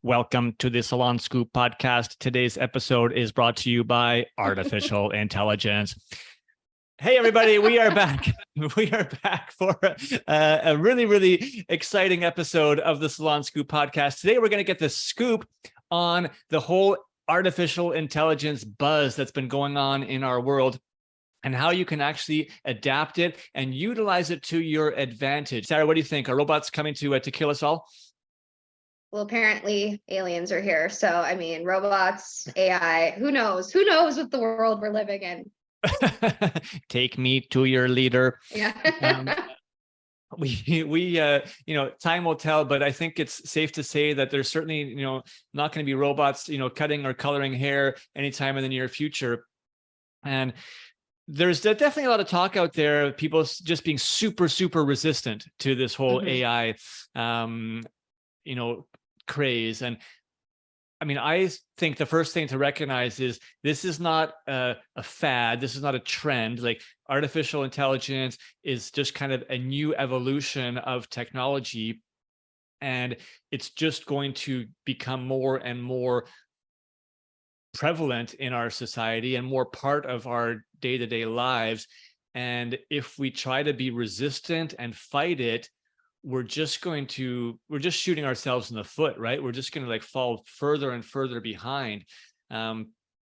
Welcome to the Salon Scoop podcast. Today's episode is brought to you by artificial intelligence. Hey, everybody, we are back. We are back for a really, really exciting episode of the Salon Scoop podcast. Today, we're going to get the scoop on the whole artificial intelligence buzz that's been going on in our world and how you can actually adapt it and utilize it to your advantage. Sarah, what do you think? Are robots coming to kill us all? Well, apparently aliens are here. So, I mean, robots, AI, who knows? Who knows what the world we're living in? Take me to your leader. Yeah. Time will tell, but I think it's safe to say that there's certainly, not going to be robots, cutting or coloring hair anytime in the near future. And there's definitely a lot of talk out there, people just being super, super resistant to this whole AI, craze. And I mean, I think the first thing to recognize is this is not a fad. This is not a trend. Like, artificial intelligence is just kind of a new evolution of technology. And it's just going to become more and more prevalent in our society and more part of our day-to-day lives. And if we try to be resistant and fight it, we're just shooting ourselves in the foot, right? We're just going to fall further and further behind.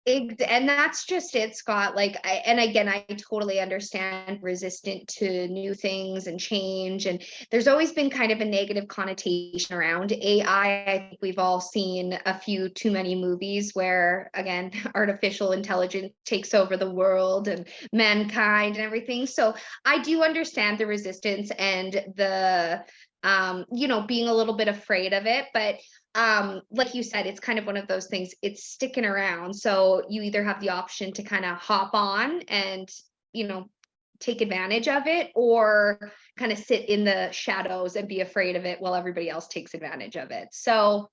And that's just it, Scott. I totally understand resistant to new things and change. And there's always been kind of a negative connotation around AI. I think we've all seen a few too many movies where, again, artificial intelligence takes over the world and mankind and everything. So I do understand the resistance and the, being a little bit afraid of it. But like you said, it's kind of one of those things, it's sticking around. So you either have the option to kind of hop on and, take advantage of it, or kind of sit in the shadows and be afraid of it while everybody else takes advantage of it. So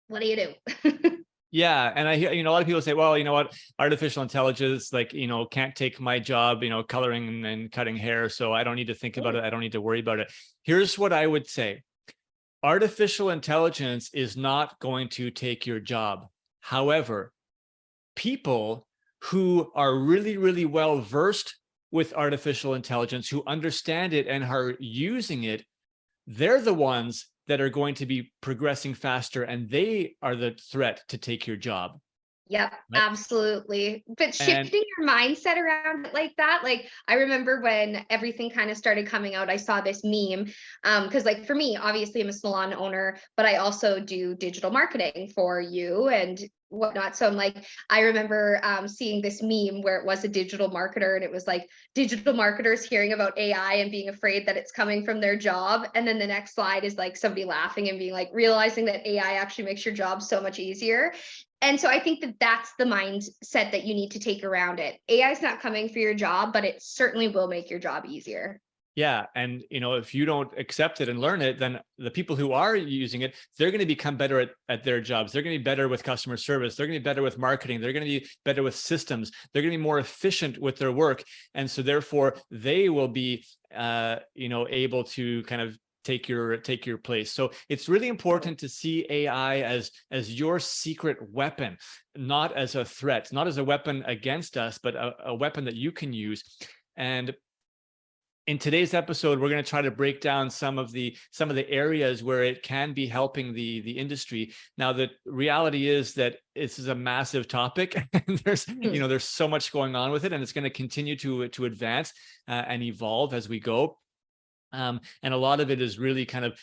what do you do? Yeah. And I hear, a lot of people say, well, you know what, artificial intelligence, can't take my job, coloring and cutting hair. So I don't need to think about it. I don't need to worry about it. Here's what I would say. Artificial intelligence is not going to take your job. However, people who are really, really well versed with artificial intelligence, who understand it and are using it, they're the ones that are going to be progressing faster, and they are the threat to take your job. Yep, right? Absolutely. But shifting your mindset around it like that, I remember when everything kind of started coming out, I saw this meme, because for me, obviously I'm a salon owner, but I also do digital marketing for you and whatnot. So I remember seeing this meme where it was a digital marketer, and it was digital marketers hearing about AI and being afraid that it's coming from their job. And then the next slide is somebody laughing and being realizing that AI actually makes your job so much easier. And so I think that that's the mindset that you need to take around it. AI is not coming for your job, but it certainly will make your job easier. Yeah. And, if you don't accept it and learn it, then the people who are using it, they're going to become better at their jobs. They're going to be better with customer service. They're going to be better with marketing. They're going to be better with systems. They're going to be more efficient with their work. And so therefore they will be, able to kind of take your place. So it's really important to see AI as your secret weapon, not as a threat, not as a weapon against us, but a weapon that you can use. And in today's episode, we're going to try to break down some of the areas where it can be helping the industry. Now, the reality is that this is a massive topic, and there's so much going on with it, and it's going to continue to advance and evolve as we go. And a lot of it is really kind of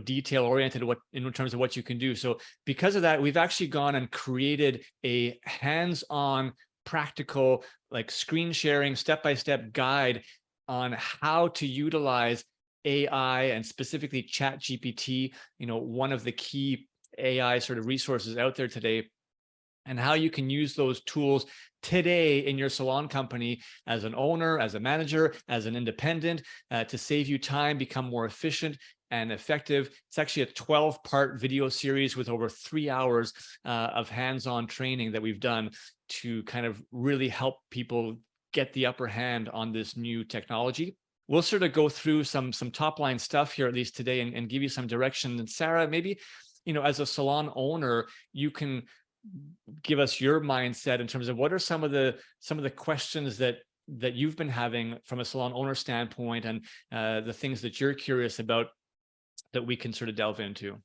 detail oriented in terms of what you can do. So because of that, we've actually gone and created a hands-on, practical, screen sharing, step-by-step guide on how to utilize AI, and specifically ChatGPT, one of the key AI sort of resources out there today, and how you can use those tools today in your salon company as an owner, as a manager, as an independent, to save you time, become more efficient and effective. It's actually a 12-part video series with over 3 hours of hands-on training that we've done to kind of really help people get the upper hand on this new technology. We'll sort of go through some top line stuff here, at least today, and give you some direction. And Sarah, maybe as a salon owner, you can give us your mindset in terms of what are some of the questions that you've been having from a salon owner standpoint, and the things that you're curious about that we can sort of delve into.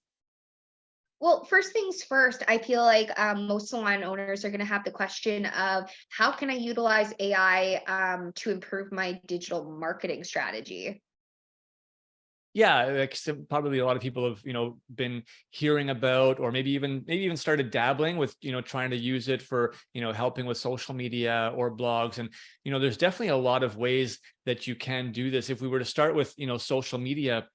Well, first things first, I feel like most salon owners are going to have the question of how can I utilize AI to improve my digital marketing strategy? Yeah, like probably a lot of people have been hearing about, or maybe even started dabbling with trying to use it for helping with social media or blogs. And there's definitely a lot of ways that you can do this. If we were to start with social media,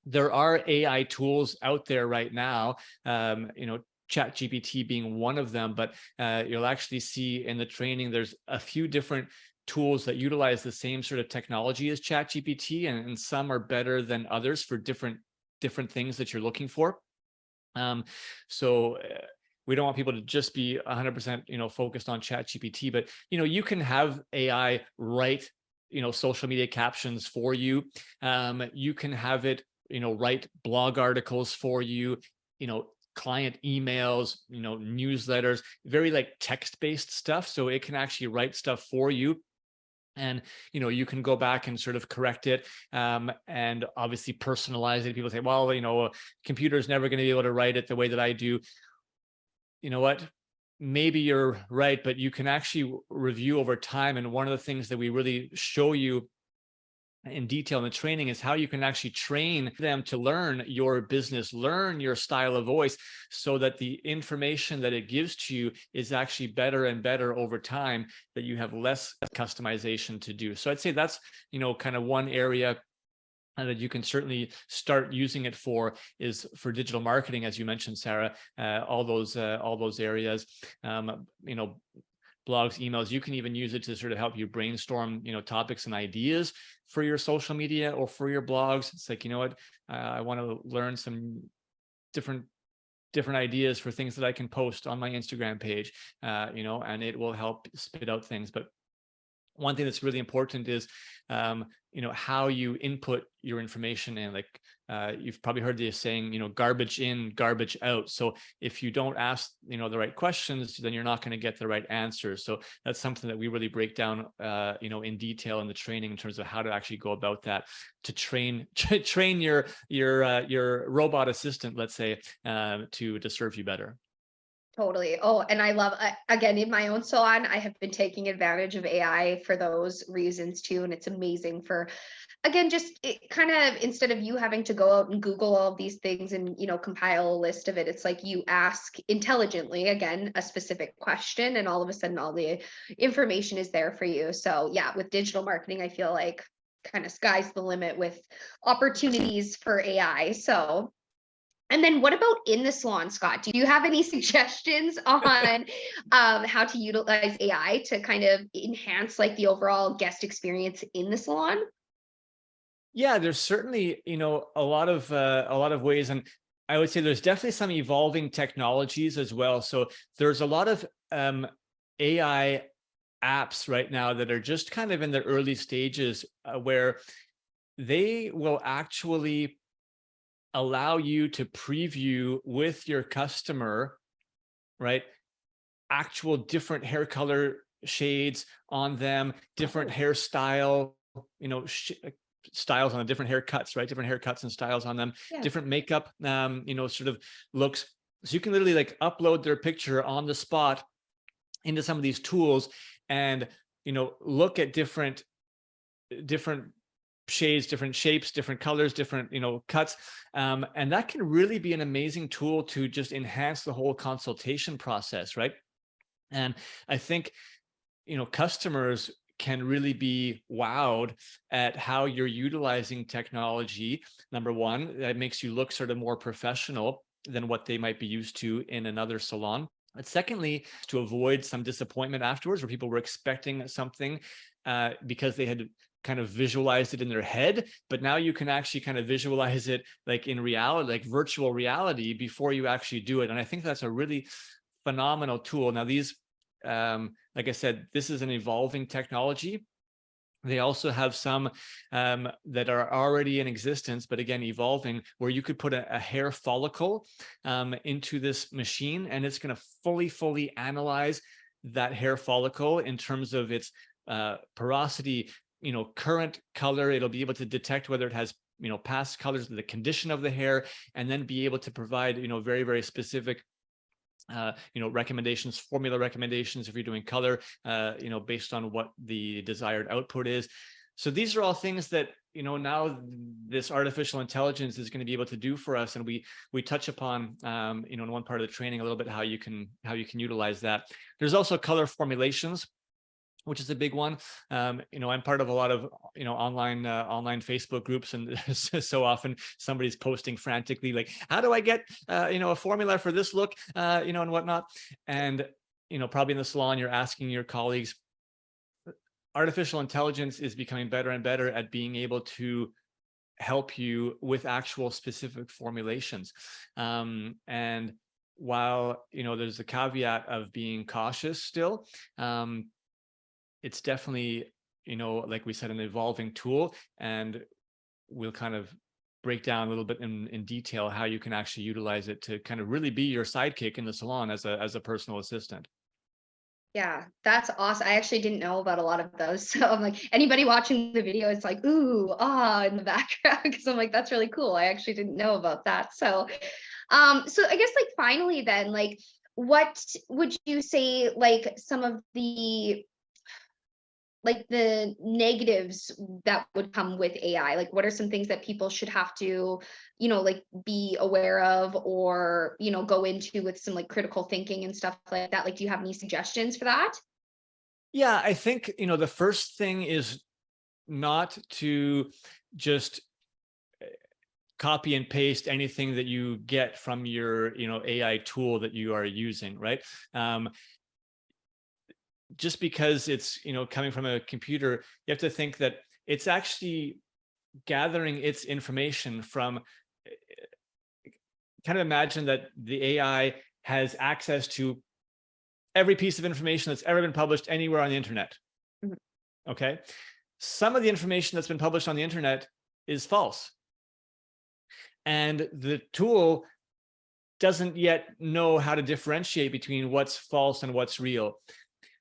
there are AI tools out there right now, ChatGPT being one of them, but you'll actually see in the training, there's a few different tools that utilize the same sort of technology as ChatGPT, and some are better than others for different things that you're looking for. So we don't want people to just be 100% focused on ChatGPT, but you can have AI write social media captions for you. You can have it write blog articles for you, client emails, newsletters, very like text-based stuff. So it can actually write stuff for you. And you can go back and sort of correct it, and obviously personalize it. People say, well, a computer is never going to be able to write it the way that I do. You know what? Maybe you're right, but you can actually review over time. And one of the things that we really show you in detail in the training is how you can actually train them to learn your business, learn your style of voice, so that the information that it gives to you is actually better and better over time, that you have less customization to do. So I'd say that's, kind of one area that you can certainly start using it for, is for digital marketing, as you mentioned, Sarah, all those areas, blogs, emails. You can even use it to sort of help you brainstorm, topics and ideas for your social media or for your blogs. It's like, what, I want to learn some different ideas for things that I can post on my Instagram page, and it will help spit out things. But one thing that's really important is, how you input your information. And like, you've probably heard the saying, garbage in, garbage out. So if you don't ask, the right questions, then you're not going to get the right answers. So that's something that we really break down, in detail in the training, in terms of how to actually go about that, to train your robot assistant, let's say, to serve you better. Totally. Oh, and I love, again, in my own salon, I have been taking advantage of AI for those reasons too. And it's amazing for, again, just it kind of, instead of you having to go out and Google all of these things and, compile a list of it, it's like you ask intelligently, again, a specific question, and all of a sudden all the information is there for you. So yeah, with digital marketing, I feel like kind of sky's the limit with opportunities for AI. So, and then what about in the salon, Scott? Do you have any suggestions on how to utilize AI to kind of enhance like the overall guest experience in the salon? Yeah, there's certainly, a lot of ways. And I would say there's definitely some evolving technologies as well. So there's a lot of AI apps right now that are just kind of in the early stages, where they will actually allow you to preview with your customer, right, actual different hair color shades on them, different hairstyle, styles on the different haircuts, right? Different haircuts and styles on them, Yeah. different makeup, sort of looks. So you can literally like upload their picture on the spot into some of these tools, and look at different shades, different shapes, different colors, different cuts, and that can really be an amazing tool to just enhance the whole consultation process, right? And I think customers can really be wowed at how you're utilizing technology. Number one, that makes you look sort of more professional than what they might be used to in another salon. But secondly, to avoid some disappointment afterwards, where people were expecting something because they had kind of visualized it in their head, but now you can actually kind of visualize it like in reality, like virtual reality, before you actually do it. And I think that's a really phenomenal tool. Now these, like I said, this is an evolving technology, They also have some that are already in existence, but again, evolving, where you could put a hair follicle into this machine, and it's going to fully analyze that hair follicle in terms of its porosity, current color. It'll be able to detect whether it has past colors, the condition of the hair, and then be able to provide very specific recommendations, formula recommendations if you're doing color, based on what the desired output is. So these are all things that now this artificial intelligence is going to be able to do for us, and we touch upon in one part of the training a little bit how you can utilize that. There's also color formulations, which is a big one. I'm part of a lot of online Facebook groups, and so often somebody's posting frantically like, how do I get a formula for this look, and whatnot. And probably in the salon, you're asking your colleagues. Artificial intelligence is becoming better and better at being able to help you with actual specific formulations. And while there's a caveat of being cautious still, it's definitely, like we said, an evolving tool, and we'll kind of break down a little bit in detail how you can actually utilize it to kind of really be your sidekick in the salon as a personal assistant. Yeah, that's awesome. I actually didn't know about a lot of those. So I'm like, anybody watching the video, it's like, ooh, in the background. Because I'm like, that's really cool. I actually didn't know about that. So so I guess like finally then, like, what would you say like some of the negatives that would come with AI? Like, what are some things that people should have to, like be aware of, or, go into with some like critical thinking and stuff like that? Like, do you have any suggestions for that? Yeah, I think, the first thing is not to just copy and paste anything that you get from your, AI tool that you are using, right? Just because it's coming from a computer, you have to think that it's actually gathering its information from, kind of imagine that the AI has access to every piece of information that's ever been published anywhere on the internet. Mhm. Okay, some of the information that's been published on the internet is false, and the tool doesn't yet know how to differentiate between what's false and what's real.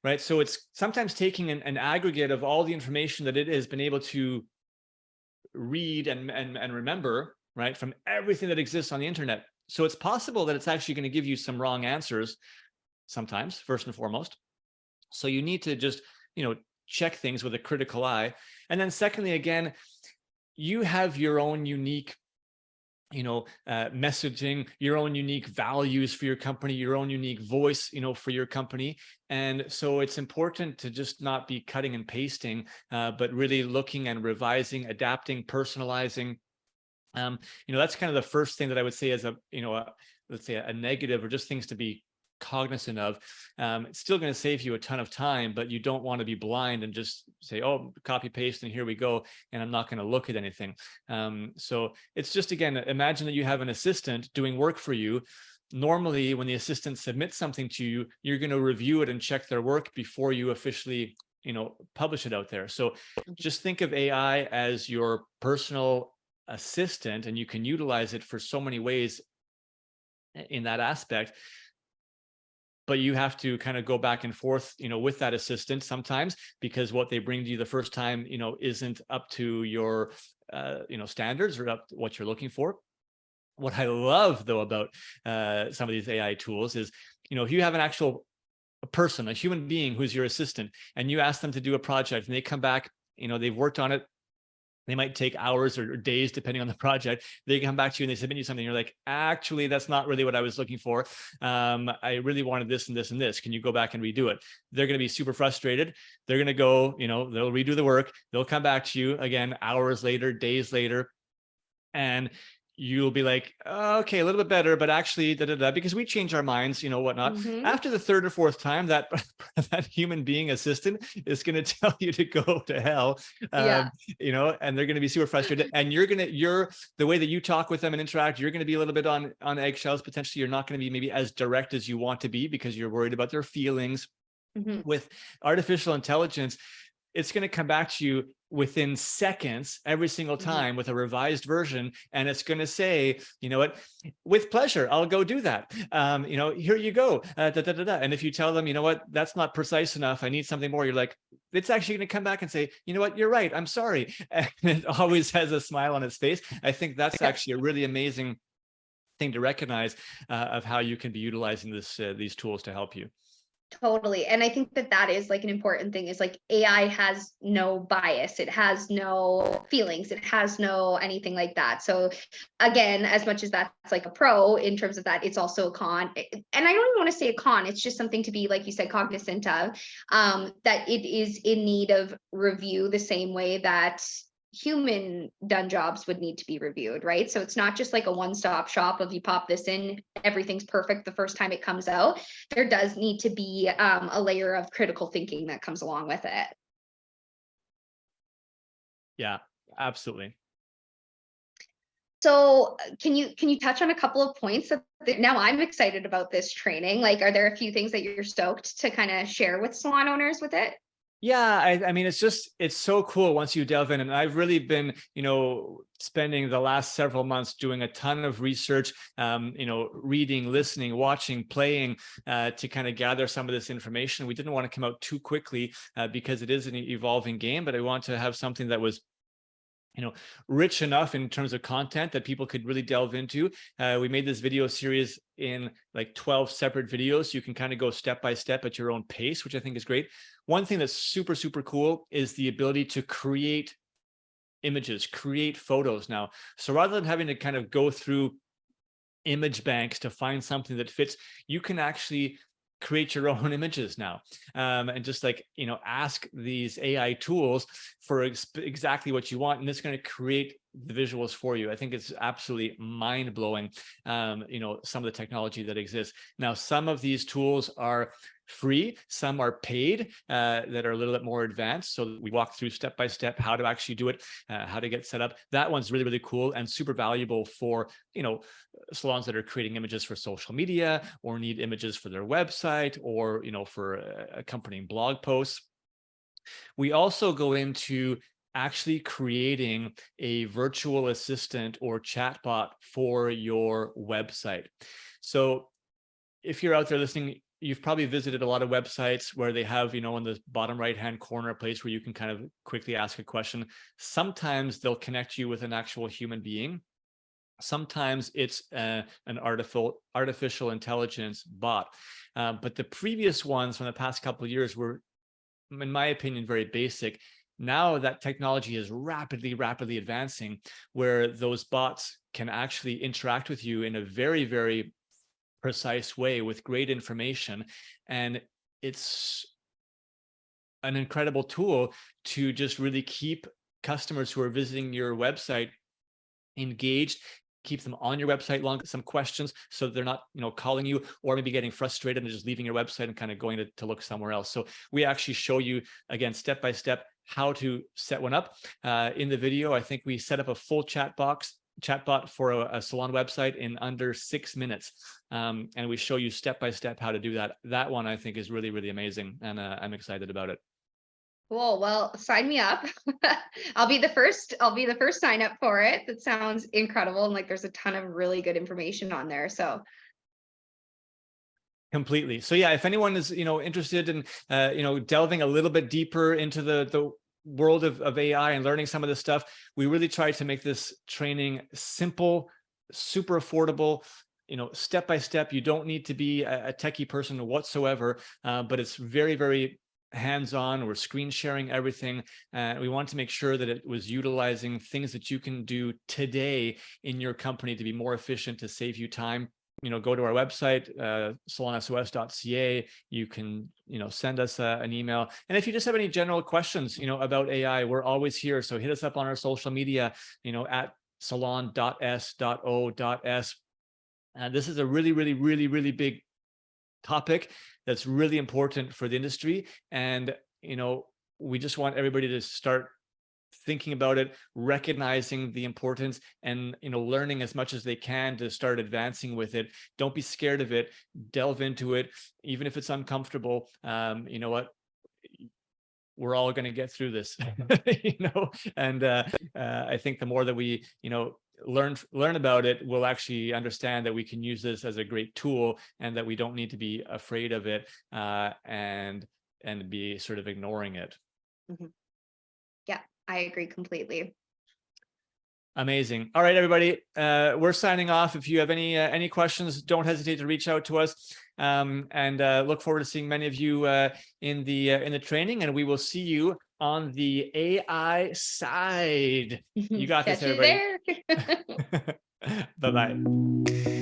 Right. So it's sometimes taking an aggregate of all the information that it has been able to read and remember, right, from everything that exists on the internet. So it's possible that it's actually going to give you some wrong answers sometimes, first and foremost. So you need to just, check things with a critical eye. And then secondly, again, you have your own unique messaging, your own unique values for your company, your own unique voice, for your company. And so it's important to just not be cutting and pasting, but really looking and revising, adapting, personalizing. That's kind of the first thing that I would say as let's say a negative, or just things to be cognizant of. It's still going to save you a ton of time, but you don't want to be blind and just say, oh, copy paste and here we go, and I'm not going to look at anything. So it's just, again, imagine that you have an assistant doing work for you. Normally, when the assistant submits something to you, you're going to review it and check their work before you officially publish it out there. So just think of AI as your personal assistant, and you can utilize it for so many ways in that aspect. But you have to kind of go back and forth, with that assistant sometimes, because what they bring to you the first time, isn't up to your, standards, or up to what you're looking for. What I love though about some of these AI tools is, if you have an actual person, a human being who's your assistant, and you ask them to do a project, and they come back, they've worked on it. They might take hours or days, depending on the project. They come back to you and they submit you something. You're like, actually, that's not really what I was looking for. I really wanted this and this and this. Can you go back and redo it? They're going to be super frustrated. They're going to go, they'll redo the work. They'll come back to you again, hours later, days later. And you'll be like, okay, a little bit better, but actually, because we change our minds, whatnot. Mhm. After the third or fourth time, that that human being assistant is going to tell you to go to hell, Yeah. and they're going to be super frustrated. And you're the way that you talk with them and interact, you're going to be a little bit on eggshells. Potentially, you're not going to be maybe as direct as you want to be, because you're worried about their feelings. Mhm. With artificial intelligence, it's going to come back to you within seconds every single time with a revised version, and it's going to say, you know what, with pleasure, I'll go do that. You know, here you go. And if you tell them, you know what, that's not precise enough, I need something more, you're like, it's actually going to come back and say, you know what, you're right, I'm sorry. And it always has a smile on its face. I think that's actually a really amazing thing to recognize of how you can be utilizing these tools to help you. Totally. And I think that that is like an important thing, is like AI has no bias. It has no feelings. It has no anything like that. So again, as much as that's like a pro in terms of that, it's also a con. And I don't even want to say a con. It's just something to be, like you said, cognizant of, that it is in need of review the same way that human done jobs would need to be reviewed, right? So it's not just like a one-stop shop of you pop this in, everything's perfect the first time it comes out. There does need to be a layer of critical thinking that comes along with it. Yeah, absolutely. So can you touch on a couple of points that now I'm excited about this training? Like, are there a few things that you're stoked to kind of share with salon owners with it? Yeah, I mean, it's so cool once you delve in. And I've really been, you know, spending the last several months doing a ton of research, you know, reading, listening, watching, playing, to kind of gather some of this information. We didn't want to come out too quickly because it is an evolving game, but I want to have something that was, you know, rich enough in terms of content that people could really delve into. We made this video series in like 12 separate videos. So you can kind of go step by step at your own pace, which I think is great. One thing that's super, super cool is the ability to create images, create photos now. So rather than having to kind of go through image banks to find something that fits, you can actually create your own images now, and just like, you know, ask these AI tools for exactly what you want, and it's going to create the visuals for you. I think it's absolutely mind-blowing, you know, some of the technology that exists now. Some of these tools are free, some are paid, that are a little bit more advanced. So we walk through step by step how to actually do it, how to get set up. That one's really, really cool and super valuable for, you know, salons that are creating images for social media or need images for their website, or, you know, for accompanying blog posts. We also go into actually creating a virtual assistant or chatbot for your website. So if you're out there listening, you've probably visited a lot of websites where they have, you know, in the bottom right-hand corner, a place where you can kind of quickly ask a question. Sometimes they'll connect you with an actual human being. Sometimes it's an artificial intelligence bot. But the previous ones from the past couple of years were, in my opinion, very basic. Now that technology is rapidly, rapidly advancing, where those bots can actually interact with you in a very, very precise way with great information. And it's an incredible tool to just really keep customers who are visiting your website engaged, keep them on your website long, some questions, so they're not, you know, calling you or maybe getting frustrated and just leaving your website and kind of going to look somewhere else. So we actually show you, again, step by step, how to set one up. In the video, I think we set up a full chatbot for a salon website in under 6 minutes. And we show you step by step how to do that. That one I think is really, really amazing. And I'm excited about it. Cool. Well, sign me up. I'll be the first sign up for it. That sounds incredible. And like there's a ton of really good information on there. So Completely. So yeah, if anyone is, you know, interested in, you know, delving a little bit deeper into the world of AI and learning some of this stuff, we really try to make this training simple, super affordable, you know, step by step. You don't need to be a techie person whatsoever, but it's very, very hands-on. We're screen sharing everything. We want to make sure that it was utilizing things that you can do today in your company to be more efficient, to save you time. You know, go to our website, salonsos.ca. You can, you know, send us an email. And if you just have any general questions, you know, about AI, we're always here. So hit us up on our social media, you know, at salon.s.o.s. This is a really, really, really, really big topic that's really important for the industry. And, you know, we just want everybody to start thinking about it, recognizing the importance, and, you know, learning as much as they can to start advancing with it. Don't be scared of it. Delve into it, even if it's uncomfortable. You know what? we're all going to get through this, and I think the more that we, learn about it, we'll actually understand that we can use this as a great tool, and that we don't need to be afraid of it, and be sort of ignoring it. Mhm. Yeah, I agree completely. Amazing. All right, everybody, we're signing off. If you have any questions, don't hesitate to reach out to us, and look forward to seeing many of you in the training, and we will see you on the AI side. You got this, Catch you everybody. there. Bye-bye.